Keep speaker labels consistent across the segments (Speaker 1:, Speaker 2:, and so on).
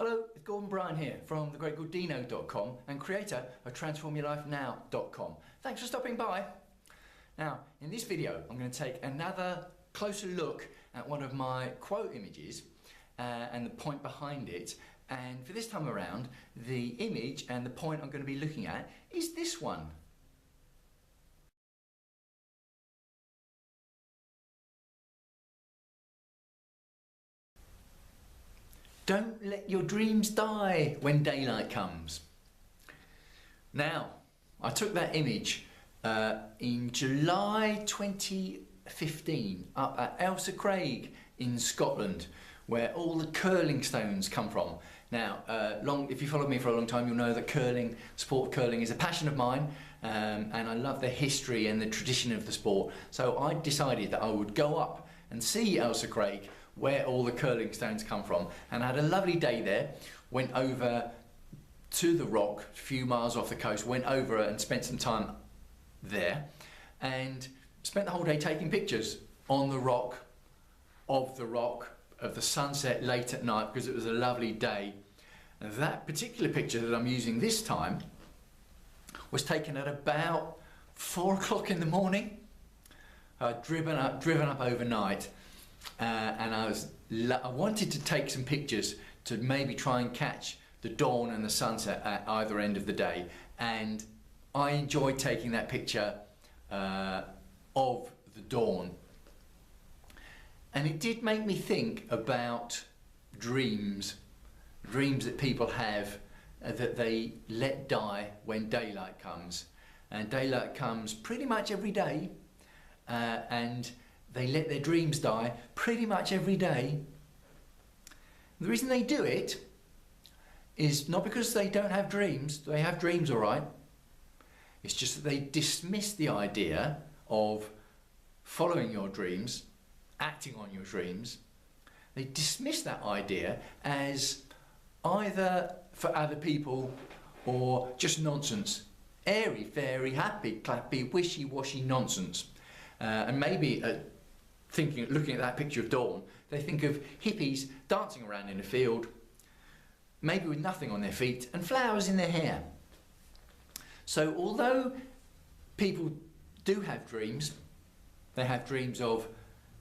Speaker 1: Hello, it's Bryan here from thegreatgooddino.com and creator of transformyourlifenow.com. Thanks for stopping by. Now, in this video, I'm going to take another closer look at one of my quote images and the point behind it. And for this time around, the image and the point I'm going to be looking at is this one. Don't let your dreams die when daylight comes. Now, I took that image in July 2015 up at Ailsa Craig in Scotland, where all the curling stones come from. Now, if you followed me for a long time, you'll know that sport of curling is a passion of mine, and I love the history and the tradition of the sport. So I decided that I would go up and see Ailsa Craig, where all the curling stones come from, and I had a lovely day there. Went over to the rock, a few miles off the coast, went over and spent some time there and spent the whole day taking pictures on the rock, of the sunset late at night, because it was a lovely day. And that particular picture that I'm using this time was taken at about 4 o'clock in the morning. I'd driven up overnight. And I wanted to take some pictures to maybe try and catch the dawn and the sunset at either end of the day, and I enjoyed taking that picture of the dawn. And it did make me think about dreams that people have that they let die when daylight comes. And daylight comes pretty much every day, and they let their dreams die pretty much every day. The reason they do it is not because they don't have dreams. They have dreams, all right. It's just that they dismiss the idea of following your dreams, acting on your dreams. They dismiss that idea as either for other people or just nonsense. Airy, fairy, happy, clappy, wishy-washy nonsense. And maybe looking at that picture of dawn, they think of hippies dancing around in a field, maybe with nothing on their feet and flowers in their hair. So although people do have dreams, they have dreams of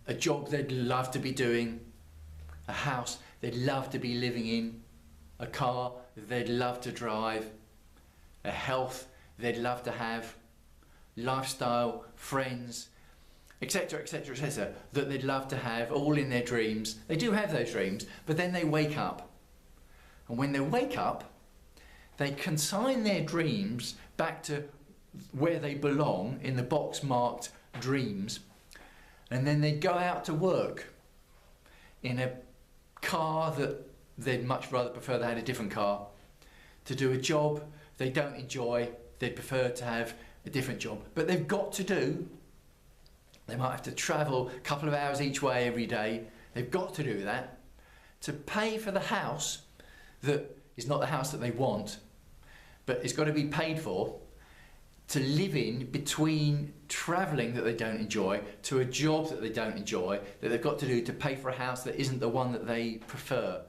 Speaker 1: a job they'd love to be doing, a house they'd love to be living in, a car they'd love to drive, a health they'd love to have, lifestyle, friends, etc, etc, etc, that they'd love to have all in their dreams. They do have those dreams, but then they wake up. And when they wake up, they consign their dreams back to where they belong in the box marked dreams. And then they go out to work in a car that they'd much rather prefer they had a different car, to do a job they don't enjoy, they'd prefer to have a different job. But they've got to do. They might have to travel a couple of hours each way every day. They've got to do that to pay for the house that is not the house that they want, but it's got to be paid for, to live in between travelling that they don't enjoy to a job that they don't enjoy, that they've got to do to pay for a house that isn't the one that they prefer.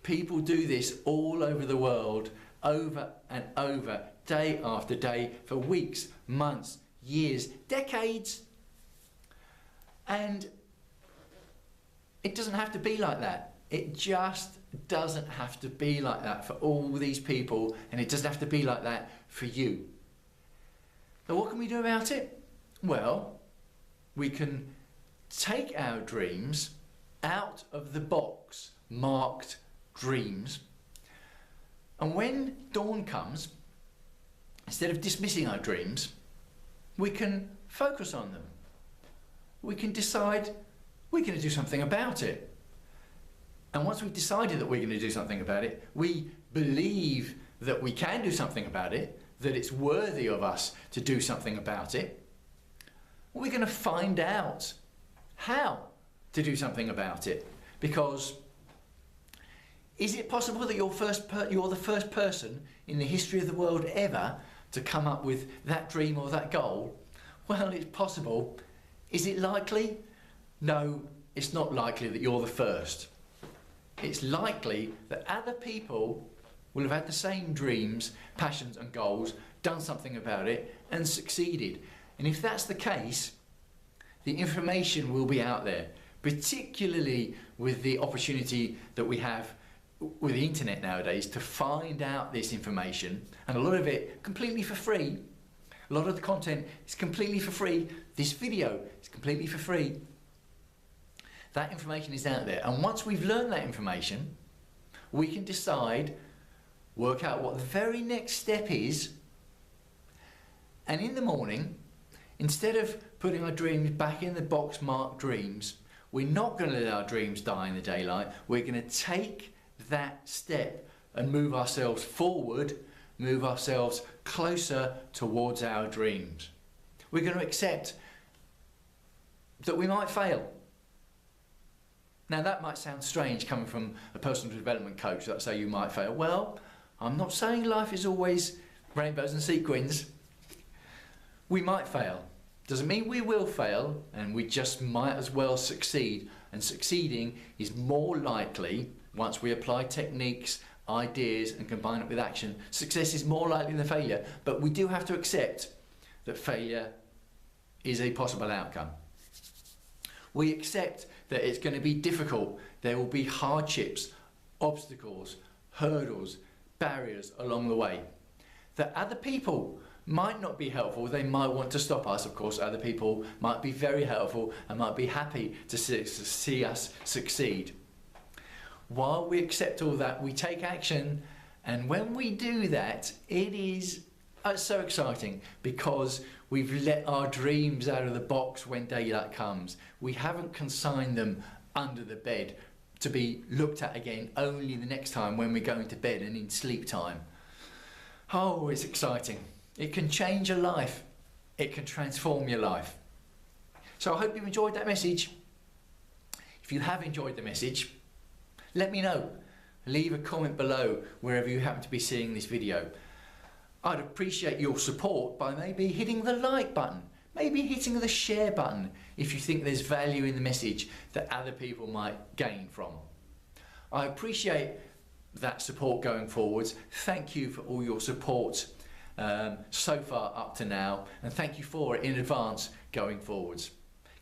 Speaker 1: People do this all over the world, over and over, day after day, for weeks, months, years, decades. And it doesn't have to be like that. It just doesn't have to be like that for all these people, and it doesn't have to be like that for you. So what can we do about it? Well, we can take our dreams out of the box marked dreams, and when dawn comes, instead of dismissing our dreams, we can focus on them. We can decide we're going to do something about it. And once we've decided that we're going to do something about it, we believe that we can do something about it, that it's worthy of us to do something about it. We're going to find out how to do something about it. Because is it possible that you're the first person in the history of the world ever to come up with that dream or that goal? Well, it's possible. Is it likely? No, it's not likely that you're the first. it's likely that other people will have had the same dreams, passions and goals, done something about it and succeeded. And if that's the case, the information will be out there, particularly with the opportunity that we have with the internet nowadays to find out this information, and a lot of it completely for free. A lot of the content is completely for free. This video is completely for free. That information is out there, and once we've learned that information, we can decide, work out what the very next step is, and in the morning, instead of putting our dreams back in the box marked dreams, we're not going to let our dreams die in the daylight. We're going to take that step and move ourselves forward, move ourselves closer towards our dreams. We're going to accept that we might fail. Now that might sound strange coming from a personal development coach that say you might fail. Well, I'm not saying life is always rainbows and sequins. We might fail. Doesn't mean we will fail, and we just might as well succeed. And succeeding is more likely once we apply techniques, ideas and combine it with action. Success is more likely than failure, but we do have to accept that failure is a possible outcome. We accept that it's going to be difficult. There will be hardships, obstacles, hurdles, barriers along the way. That other people might not be helpful. They might want to stop us. Of course, other people might be very helpful and might be happy to see us succeed. While we accept all that, we take action, and when we do that, it is so exciting because we've let our dreams out of the box when daylight comes. We haven't consigned them under the bed to be looked at again only the next time when we're going to bed and in sleep time. Oh, it's exciting. It can change your life. It can transform your life. So I hope you've enjoyed that message. If you have enjoyed the message, let me know. Leave a comment below wherever you happen to be seeing this video. I'd appreciate your support by maybe hitting the like button, maybe hitting the share button if you think there's value in the message that other people might gain from. I appreciate that support going forwards. Thank you for all your support so far up to now, and thank you for it in advance going forwards.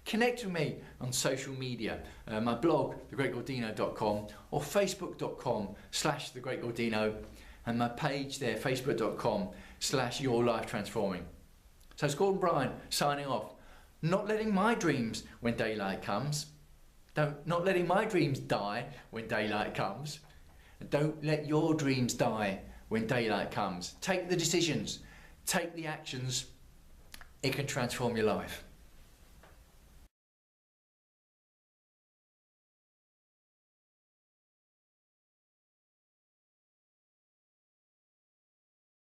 Speaker 1: Connect with me on social media, my blog thegreatgordino.com or facebook.com/thegreatgordino, and my page there, facebook.com/yourlifetransforming. So it's Gordon Bryan signing off. Not letting my dreams when daylight comes. Not letting my dreams die when daylight comes. And don't let your dreams die when daylight comes. Take the decisions, take the actions. It can transform your life.